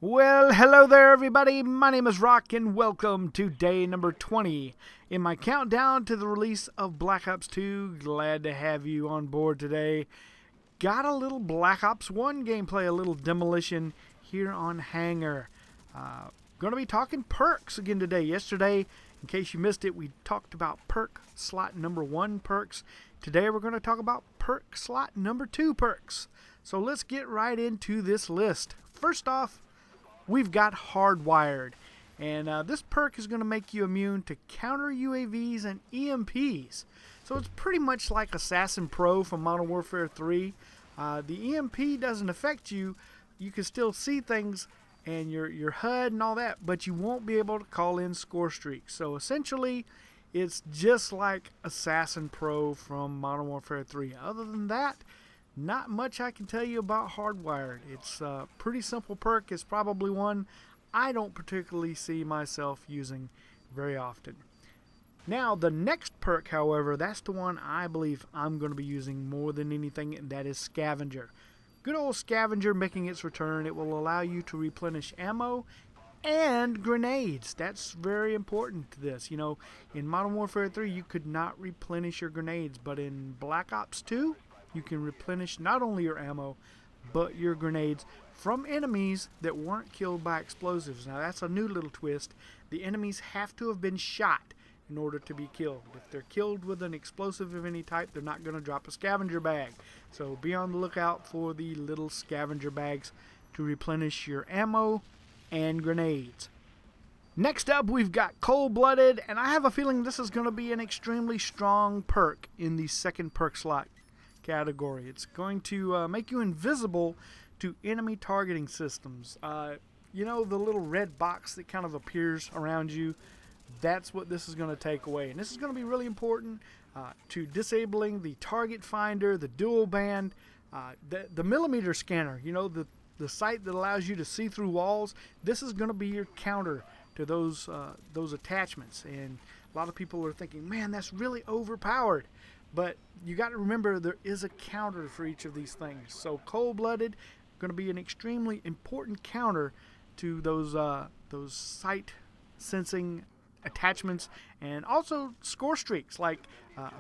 Well, hello there, everybody. My name is Rock, and welcome to day number 20 in my countdown to the release of Black Ops 2. Glad to have you on board today. Got a little Black Ops 1 gameplay, a little demolition here on Hangar. Going to be talking perks again today. Yesterday, in case you missed it, we talked about perk slot number 1 perks. Today, we're going to talk about perk slot number 2 perks. So let's get right into this list. First off, we've got Hardwired, and this perk is going to make you immune to counter UAVs and EMPs. So it's pretty much like Assassin Pro from Modern Warfare 3. The EMP doesn't affect you. You can still see things and your HUD and all that, but you won't be able to call in score streaks. So essentially, it's just like Assassin Pro from Modern Warfare 3. Other than that, not much I can tell you about Hardwired. It's a pretty simple perk. It's probably one I don't particularly see myself using very often. Now, the next perk, however, that's the one I believe I'm going to be using more than anything, and that is Scavenger. Good old Scavenger making its return. It will allow you to replenish ammo and grenades. That's very important to this. You know, in Modern Warfare 3, you could not replenish your grenades, but in Black Ops 2, you can replenish not only your ammo, but your grenades from enemies that weren't killed by explosives. Now, that's a new little twist. The enemies have to have been shot in order to be killed. If they're killed with an explosive of any type, they're not going to drop a scavenger bag. So be on the lookout for the little scavenger bags to replenish your ammo and grenades. Next up, we've got Cold-Blooded, and I have a feeling this is going to be an extremely strong perk in the second perk slot category. It's going to make you invisible to enemy targeting systems. You know, the little red box that kind of appears around you, that's what this is going to take away. And this is going to be really important to disabling the target finder, the dual band, the millimeter scanner, you know, the sight that allows you to see through walls. This is going to be your counter to those attachments. And a lot of people are thinking, man, that's really overpowered. But you got to remember there is a counter for each of these things. So Cold-Blooded going to be an extremely important counter to those sight sensing attachments, and also score streaks like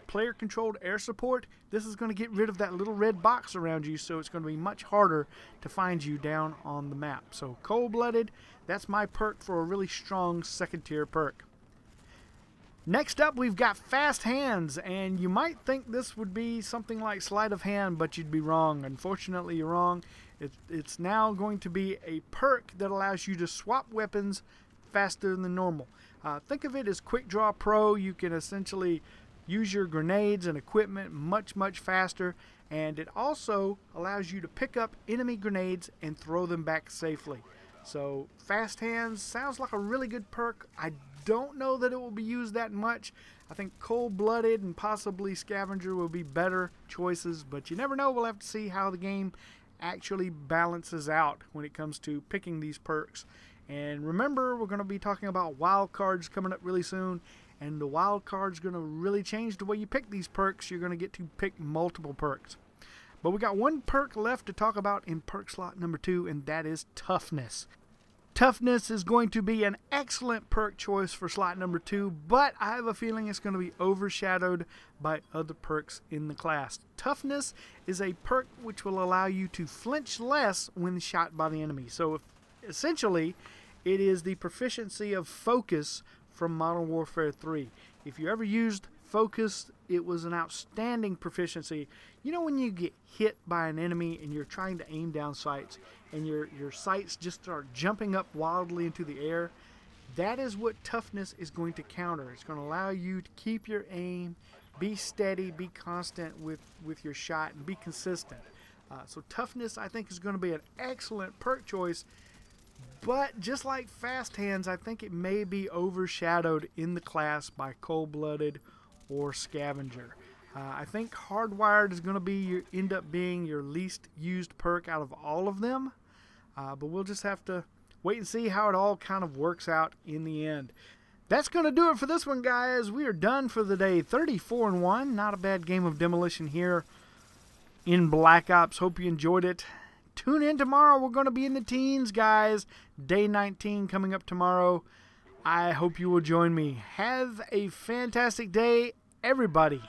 player controlled air support. This is going to get rid of that little red box around you, so it's going to be much harder to find you down on the map. So Cold-Blooded, that's my perk for a really strong second tier perk. Next up, we've got Fast Hands, and you might think this would be something like Sleight of Hand, but you'd be wrong. Unfortunately, you're wrong. It's now going to be a perk that allows you to swap weapons faster than normal. Think of it as Quick Draw Pro. You can essentially use your grenades and equipment much, much faster, and it also allows you to pick up enemy grenades and throw them back safely. So Fast Hands sounds like a really good perk. I don't know that it will be used that much. I think Cold-Blooded and possibly Scavenger will be better choices, but you never know. We'll have to see how the game actually balances out when it comes to picking these perks. And remember, we're going to be talking about wild cards coming up really soon, and the wild card's going to really change the way you pick these perks. You're going to get to pick multiple perks. But we got one perk left to talk about in perk slot number 2, and that is Toughness. Toughness is going to be an excellent perk choice for slot number 2, but I have a feeling it's going to be overshadowed by other perks in the class. Toughness is a perk which will allow you to flinch less when shot by the enemy. So essentially, it is the proficiency of Focus from Modern Warfare 3. If you ever used Focus, it was an outstanding proficiency. You know when you get hit by an enemy and you're trying to aim down sights and your sights just start jumping up wildly into the air? That is what Toughness is going to counter. It's going to allow you to keep your aim, be steady, be constant with your shot, and be consistent. So Toughness, I think, is going to be an excellent perk choice. But just like Fast Hands, I think it may be overshadowed in the class by Cold-Blooded or Scavenger. I think Hardwired is going to end up being your least used perk out of all of them. But we'll just have to wait and see how it all kind of works out in the end. That's going to do it for this one, guys. We are done for the day. 34-1. Not a bad game of demolition here in Black Ops. Hope you enjoyed it. tune in tomorrow. We're going to be in the teens, guys. Day 19 coming up tomorrow. I hope you will join me. Have a fantastic day, everybody.